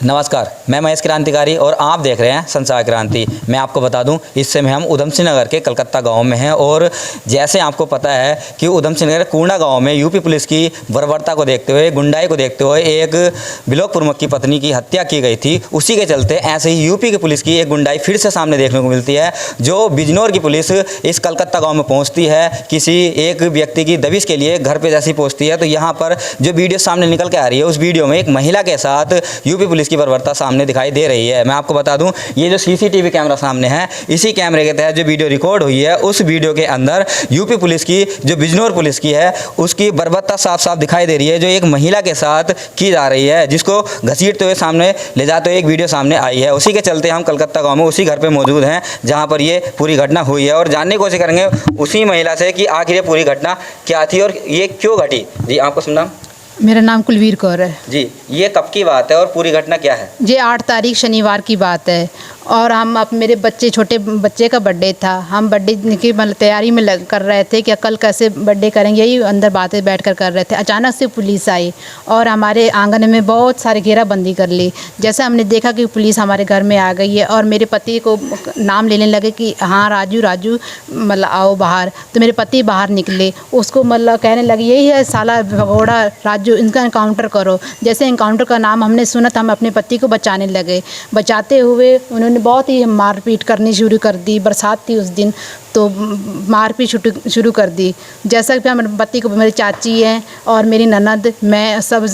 नमस्कार, मैं महेश क्रांतिकारी और आप देख रहे हैं संचार क्रांति। मैं आपको बता दूं, इस समय हम उधम सिंह नगर के कलकत्ता गांव में हैं और जैसे आपको पता है कि उधम सिंह नगर कूर्णा गांव में यूपी पुलिस की बर्बरता को देखते हुए, गुंडाई को देखते हुए एक ब्लॉक प्रमुख की पत्नी की हत्या की गई थी। उसी के चलते ऐसे ही यूपी की पुलिस की एक गुंडाई फिर से सामने देखने को मिलती है। जो बिजनौर की पुलिस इस कलकत्ता गाँव में पहुँचती है, किसी एक व्यक्ति की दबिश के लिए घर पर जैसी पहुँचती है, तो यहाँ पर जो वीडियो सामने निकल के आ रही है, उस वीडियो में एक महिला के साथ यूपी पुलिस की बर्बरता सामने दिखाई दे रही है। मैं आपको बता दूं, ये जो सीसीटीवी कैमरा सामने है, इसी कैमरे के तहत जो वीडियो रिकॉर्ड हुई है, उस वीडियो के अंदर यूपी पुलिस की, जो बिजनौर पुलिस की है, उसकी बर्बरता साफ साफ दिखाई दे रही है, जो एक महिला के साथ की जा रही है, जिसको घसीटते हुए सामने ले जाते हुए एक वीडियो सामने आई है। उसी के चलते हम कलकत्ता गाँव में उसी घर पर मौजूद हैं जहाँ पर ये पूरी घटना हुई है और जानने की कोशिश करेंगे उसी महिला से कि आखिर ये पूरी घटना क्या थी और ये क्यों घटी। जी, आपको सुनना। मेरा नाम कुलवीर कौर है जी, ये कब की बात है और पूरी घटना क्या है? ये 8 तारीख शनिवार की बात है और हम मेरे छोटे बच्चे का बर्थडे था। हम बर्थडे की तैयारी में कर रहे थे कि कल कैसे बर्थडे करेंगे, यही अंदर बातें बैठकर कर रहे थे। अचानक से पुलिस आई और हमारे आंगन में बहुत सारे घेराबंदी कर ली। जैसे हमने देखा कि पुलिस हमारे घर में आ गई है और मेरे पति को नाम लेने लगे कि हाँ राजू मतलब आओ बाहर। तो मेरे पति बाहर निकले, उसको मतलब कहने लगे यही है साला भगोड़ा राजू, इनका इनकाउंटर करो। जैसे इनकाउंटर का नाम हमने सुना तो हम अपने पति को बचाने लगे। बचाते हुए उन्होंने बहुत ही मारपीट करनी शुरू कर दी। बरसात थी उस दिन तो मारपीट शुरू कर दी। जैसा कि मेरे पति को, मेरी चाची हैं और मेरी ननद, मैं सब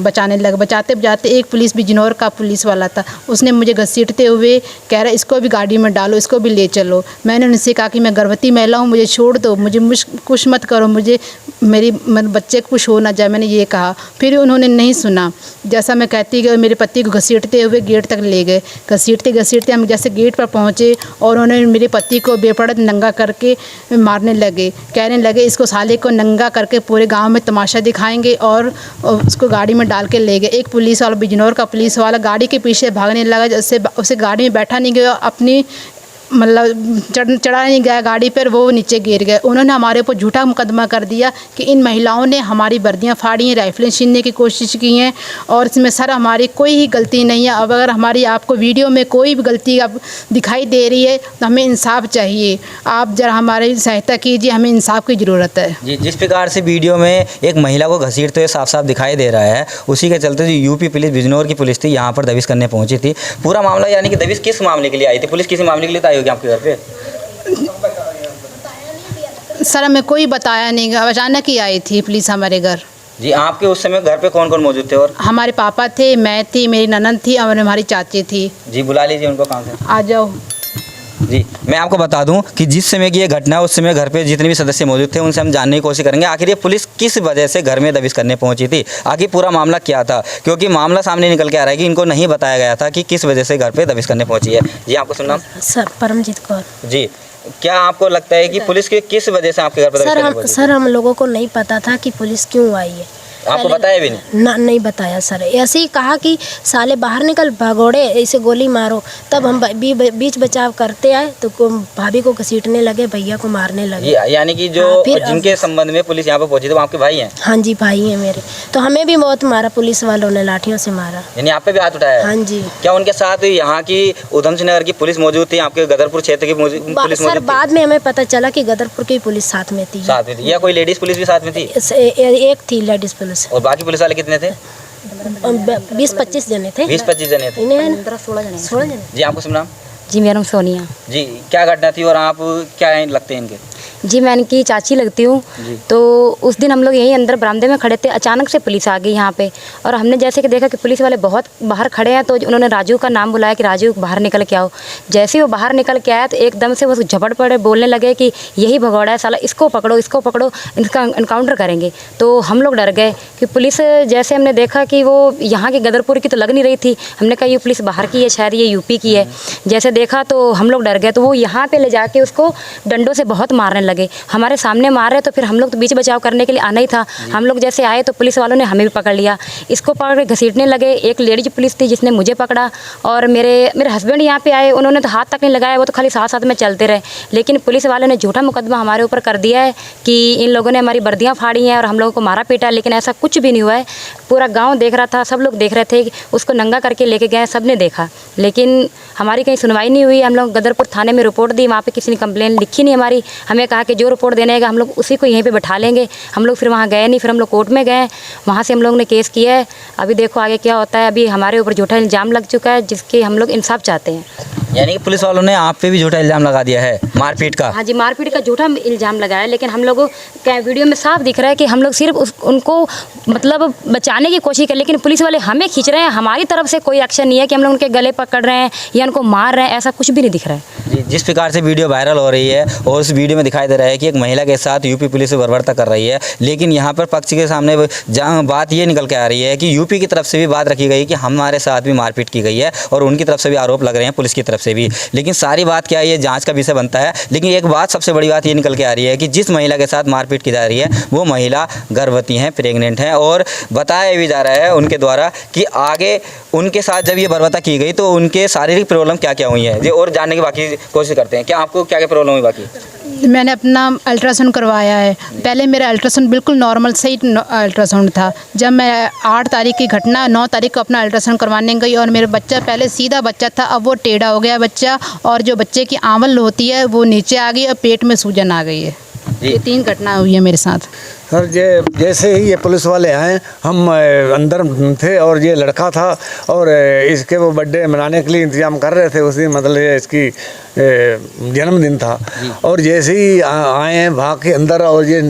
बचाने लगे। बचाते बचाते एक पुलिस बिजनौर का पुलिस वाला था, उसने मुझे घसीटते हुए कह रहा इसको भी गाड़ी में डालो, इसको भी ले चलो। मैंने उनसे कहा कि मैं गर्भवती महिला हूँ, मुझे छोड़ दो, मुझे कुछ मत करो, मुझे मेरे बच्चे को कुछ हो ना जाए, मैंने ये कहा। फिर उन्होंने नहीं सुना। जैसा मैं कहती गई, मेरे पति को घसीटते हुए गेट तक ले गए। घसीटते घसीटते हम जैसे गेट पर पहुँचे और उन्होंने मेरे पति को बेपरद नंगा करके मारने लगे। कहने लगे इसको साले को नंगा करके पूरे गांव में तमाशा दिखाएंगे और उसको गाड़ी में डाल के ले गए। एक पुलिस वाला, बिजनौर का पुलिस वाला गाड़ी के पीछे भागने लगा, जैसे उसे गाड़ी में बैठा नहीं गया, अपनी मतलब चढ़ा नहीं गया गाड़ी पर, वो नीचे गिर गए। उन्होंने हमारे ऊपर झूठा मुकदमा कर दिया कि इन महिलाओं ने हमारी वर्दियाँ फाड़ी हैं, राइफलें छीनने की कोशिश की हैं और इसमें सर हमारी कोई ही गलती नहीं है। अब अगर हमारी आपको वीडियो में कोई भी गलती अब दिखाई दे रही है तो हमें इंसाफ चाहिए। आप जरा हमारी सहायता कीजिए, हमें इंसाफ की ज़रूरत है। जी, जिस प्रकार से वीडियो में एक महिला को घसीटते हुए साफ साफ दिखाई दे रहा है, उसी के चलते जो यूपी पुलिस, बिजनौर की पुलिस थी, यहाँ पर दबिश करने पहुंची थी। पूरा मामला यानी कि दबिश किस मामले के लिए आई थी? पुलिस किसी मामले के लिए आई होगी आपके घर पे? सर हमें कोई बताया नहीं, अचानक ही आई थी पुलिस हमारे घर। जी, आपके उस समय घर पे कौन कौन मौजूद थे? और हमारे पापा थे, मैं थी, मेरी ननद थी और हमारी चाची थी। जी, बुला लीजिए उनको काम से। आ जाओ। जी, मैं आपको बता दूं कि जिस समय की ये घटना, उस समय घर पे जितने भी सदस्य मौजूद थे उनसे हम जानने की कोशिश करेंगे आखिर ये पुलिस किस वजह से घर में दबिश करने पहुंची थी, आखिर पूरा मामला क्या था, क्योंकि मामला सामने निकल के आ रहा है कि इनको नहीं बताया गया था कि किस वजह से घर पे दबिश करने पहुंची है। जी, आपको सुनना। सर परमजीत कौर। जी, क्या आपको लगता है कि पुलिस के किस वजह से आपके घर पर दबिश करने पहुंची? सर हम लोगों को नहीं पता था कि पुलिस क्यों आई है। आपको बताया भी नहीं? नहीं बताया सर। ऐसे ही कहा कि साले बाहर निकल भगोड़े, इसे गोली मारो। तब हम बीच बचाव करते आए तो भाभी को घसीटने लगे, भैया को मारने लगे। यानी कि जो जिनके संबंध में पुलिस यहाँ पे पहुंची थी वो आपके भाई हैं? हाँ जी, भाई हैं मेरे। तो हमें भी बहुत मारा, पुलिस वालों ने लाठियों से मारा। यानी आप पे भी हाथ उठाया? हाँ जी। क्या उनके साथ यहाँ की उधम सिंह नगर की पुलिस मौजूद थी, आपके गदरपुर क्षेत्र की पुलिस मौजूद थी? सर बाद में हमें पता चला कि गदरपुर की पुलिस साथ में थी। साथ में थी या कोई लेडीज पुलिस भी साथ में थी? एक थी लेडीज पुलिस। और बाकी पुलिस वाले कितने थे? 20-25 जने थे। 20-25 जने थे। 16 जने। जी, आपको सुन नाम? जी, मेरा नाम सोनिया। जी, क्या घटना थी और आप क्या लगते हैं इनके? जी, मैं इनकी चाची लगती हूँ। तो उस दिन हम लोग यहीं अंदर बरामदे में खड़े थे, अचानक से पुलिस आ गई यहाँ पे और हमने जैसे कि देखा कि पुलिस वाले बहुत बाहर खड़े हैं, तो उन्होंने राजू का नाम बुलाया कि राजू बाहर निकल के आओ। जैसे ही वो बाहर निकल के आया तो एकदम से वो झपट पड़े, बोलने लगे कि यही भगौड़ा है साला, इसको पकड़ो, इसको पकड़ो, इसका इनकाउंटर करेंगे। तो हम लोग डर गए कि पुलिस, जैसे हमने देखा कि वो यहाँ के गदरपुर की तो लग नहीं रही थी, हमने कहा ये पुलिस बाहर की है, शायद ये यूपी की है। जैसे देखा तो हम लोग डर गए, तो वो यहाँ पे ले जाके उसको डंडों से बहुत मारने लगे। हमारे सामने मार रहे तो फिर हम लोग तो बीच बचाव करने के लिए आना ही था। हम लोग जैसे आए तो पुलिस वालों ने हमें भी पकड़ लिया, इसको पकड़ के घसीटने लगे। एक लेडीज पुलिस थी जिसने मुझे पकड़ा और मेरे हस्बैंड यहाँ पे आए, उन्होंने तो हाथ तक नहीं लगाया, वो तो खाली साथ साथ में चलते रहे। लेकिन पुलिस वाले ने झूठा मुकदमा हमारे ऊपर कर दिया है कि इन लोगों ने हमारी वर्दियाँ फाड़ी हैं और हम लोगों को मारा पीटा, लेकिन ऐसा कुछ भी नहीं हुआ है। पूरा गांव देख रहा था, सब लोग देख रहे थे कि उसको नंगा करके लेके गए, सब ने देखा, लेकिन हमारी कहीं सुनवाई नहीं हुई। हम लोग गदरपुर थाने में रिपोर्ट दी, वहाँ पे किसी ने कंप्लेन लिखी नहीं हमारी। हमें कहा कि जो रिपोर्ट देने का हम लोग उसी को यहीं पे बैठा लेंगे। हम लोग फिर वहाँ गए नहीं, फिर हम लोग कोर्ट में गए, वहाँ से हम लोग ने केस किया है। अभी देखो आगे क्या होता है। अभी हमारे ऊपर झूठा इल्ज़ाम लग चुका है, जिसके हम लोग इंसाफ चाहते हैं। यानी कि पुलिस वालों ने आप पे भी झूठा इल्ज़ाम लगा दिया है मारपीट का? हाँ जी, मारपीट का झूठा इल्ज़ाम लगाया, लेकिन हम लोगों क्या वीडियो में साफ दिख रहा है कि हम लोग सिर्फ उनको मतलब बचाने की कोशिश कर, लेकिन पुलिस वाले हमें खींच रहे हैं। हमारी तरफ से कोई एक्शन नहीं है कि हम लोग उनके गले पकड़ रहे हैं या उनको मार रहे हैं, ऐसा कुछ भी नहीं दिख रहा है। जी, जिस प्रकार से वीडियो वायरल हो रही है और उस वीडियो में दिखाई दे रहा है कि एक महिला के साथ यूपी पुलिस बर्बरता कर रही है, लेकिन यहाँ पर पक्ष के सामने जहाँ बात ये निकल के आ रही है कि यूपी की तरफ से भी बात रखी गई कि हमारे साथ भी मारपीट की गई है और उनकी तरफ से भी आरोप लग रहे हैं, पुलिस की तरफ से भी। लेकिन सारी बात क्या है, ये जांच का विषय बनता है। लेकिन एक बात, सबसे बड़ी बात ये निकल के आ रही है कि जिस महिला के साथ मारपीट की जा रही है वो महिला गर्भवती हैं, प्रेग्नेंट हैं, और बताया भी जा रहा है उनके द्वारा कि आगे उनके साथ जब ये बर्बरता की गई तो उनके शारीरिक प्रॉब्लम क्या क्या हुई है, ये और जानने की बाकी कोशिश करते हैं। क्या आपको क्या क्या प्रॉब्लम हुई बाकी? मैंने अपना अल्ट्रासाउंड करवाया है। पहले मेरा अल्ट्रासाउंड बिल्कुल नॉर्मल सही अल्ट्रासाउंड था। जब मैं 8 तारीख की घटना 9 तारीख को अपना अल्ट्रासाउंड करवाने गई और मेरा बच्चा पहले सीधा बच्चा था, अब वो टेढ़ा हो गया बच्चा, और जो बच्चे की आंवल होती है वो नीचे आ गई और पेट में सूजन आ गई है। ये 3 घटना हुई है मेरे साथ। सर जैसे ही ये पुलिस वाले आए, हम अंदर थे और ये लड़का था और इसके वो बर्थडे मनाने के लिए इंतजाम कर रहे थे। उस दिन मतलब ये इसकी जन्मदिन था, और जैसे ही आए हैं भाग के अंदर, और ये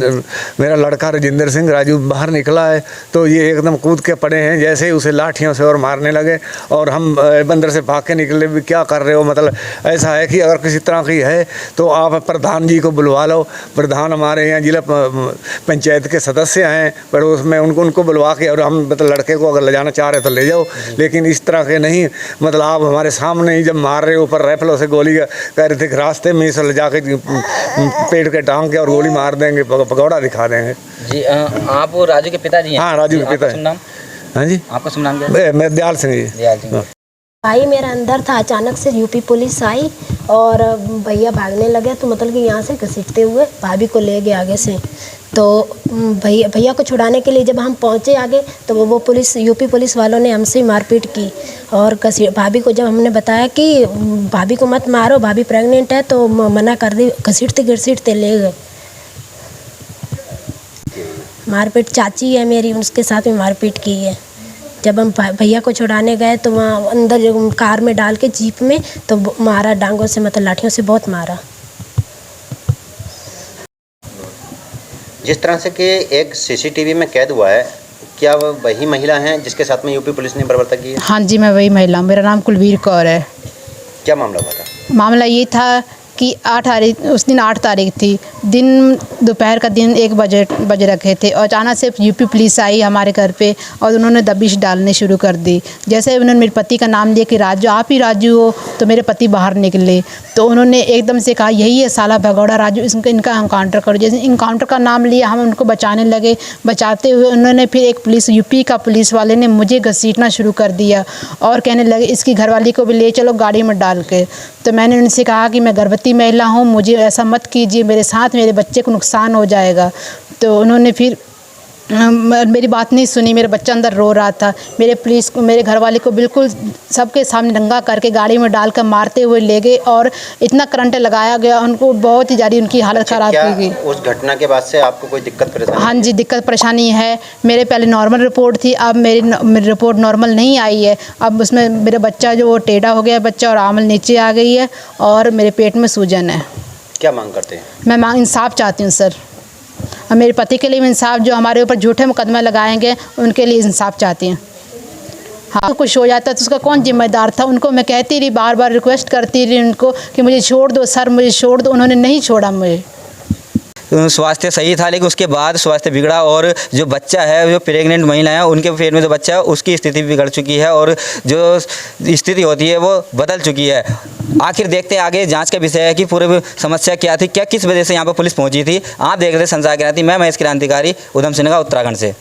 मेरा लड़का राजेंद्र सिंह राजू बाहर निकला है तो ये एकदम कूद के पड़े हैं। जैसे ही उसे लाठियों से और मारने लगे और हम अंदर से भाग के निकले, भी क्या कर रहे हो, मतलब ऐसा है कि अगर किसी तरह की है तो आप प्रधान जी को बुलवा लो। प्रधान हमारे यहाँ जिला पंचायत के सदस्य हैं, पर उसमें उनको बुलवा के, और हम मतलब लड़के को अगर ले जाना चाह रहे तो ले जाओ, लेकिन इस तरह के नहीं, मतलब आप हमारे सामने ही जब मार रहे हो, ऊपर राइफलों से गोली कह रहे थे, रास्ते में से ले जाके पेट के टांग के और गोली मार देंगे, पकौड़ा दिखा देंगे। जी, आप राजू के पिताजी हैं? हाँ, राजू के पिता। नाम? हाँ जी, आपका शुभ नाम क्या है? मैं दयाल सिंह जी। दयाल सिंह। भाई मेरा अंदर था, अचानक से यूपी पुलिस आई और भैया भागने लगे, तो मतलब कि यहाँ से घसीटते हुए भाभी को ले गए आगे से। तो भैया को छुड़ाने के लिए जब हम पहुँचे आगे, तो वो पुलिस यूपी पुलिस वालों ने हमसे मारपीट की, और भाभी को जब हमने बताया कि भाभी को मत मारो, भाभी प्रेग्नेंट है, तो मना कर दी, घसीटते ले गए। मारपीट चाची है मेरी, उसके साथ भी मारपीट की है। जब हम भैया को छुड़ाने गए तो वहाँ अंदर कार में डाल के जीप में, तो मारा डांगों से, मतलब लाठियों से बहुत मारा। जिस तरह से कि एक सीसीटीवी में कैद हुआ है, क्या वह वही महिला हैं जिसके साथ में यूपी पुलिस ने बर्बरता की है? हाँ जी, मैं वही महिला हूँ। मेरा नाम कुलवीर कौर है। क्या मामला हुआ था? मामला ये था कि उस दिन 8 तारीख थी, दिन दोपहर का दिन 1 बजे रखे थे, और अचानक से यूपी पुलिस आई हमारे घर पे और उन्होंने दबिश डालने शुरू कर दी। जैसे उन्होंने मेरे पति का नाम लिया कि राजू, आप ही राजू हो, तो मेरे पति बाहर निकले, तो उन्होंने एकदम से कहा यही है साला भगौड़ा राजू, इनका एनकाउंटर करो। जैसे एनकाउंटर का नाम लिया, हम उनको बचाने लगे। बचाते हुए उन्होंने फिर एक यूपी का पुलिस वाले ने मुझे घसीटना शुरू कर दिया और कहने लगे इसकी घरवाली को भी ले चलो गाड़ी में डाल के। तो मैंने उनसे कहा कि मैं गर्भवती महिला हूँ, मुझे ऐसा मत कीजिए, मेरे साथ मेरे बच्चे को नुकसान हो जाएगा। तो उन्होंने फिर मेरी बात नहीं सुनी। मेरा बच्चा अंदर रो रहा था। मेरे घरवाले को बिल्कुल सबके सामने नंगा करके गाड़ी में डालकर मारते हुए ले गए, और इतना करंट लगाया गया, उनको बहुत ही ज़्यादा उनकी हालत ख़राब की गई। उस घटना के बाद से आपको कोई दिक्कत परेशानी? हाँ जी, दिक्कत परेशानी है। मेरे पहले नॉर्मल रिपोर्ट थी, अब मेरी रिपोर्ट नॉर्मल नहीं आई है। अब उसमें मेरा बच्चा जो वो टेढ़ा हो गया बच्चा, और आंवल नीचे आ गई है, और मेरे पेट में सूजन है। क्या मांग करते हैं? मैं इंसाफ चाहती हूँ सर। मेरे पति के लिए इंसाफ, जो हमारे ऊपर झूठे मुकदमा लगाएंगे उनके लिए इंसाफ चाहती हूँ। हाँ, कुछ हो जाता तो उसका कौन जिम्मेदार था? उनको मैं कहती रही, बार बार रिक्वेस्ट करती रही उनको कि मुझे छोड़ दो सर, मुझे छोड़ दो। उन्होंने नहीं छोड़ा मुझे। स्वास्थ्य सही था, लेकिन उसके बाद स्वास्थ्य बिगड़ा, और जो बच्चा है, जो प्रेग्नेंट महिला है, उनके पेट में जो बच्चा है उसकी स्थिति बिगड़ चुकी है, और जो स्थिति होती है वो बदल चुकी है। आखिर देखते हैं आगे, जांच का विषय है कि पूरी समस्या क्या थी, क्या किस वजह से यहाँ पर पुलिस पहुँची थी। आप देख रहे थे संसार क्रांति, मैं महेश क्रांतिकारी, उधम सिंह का उत्तराखंड से।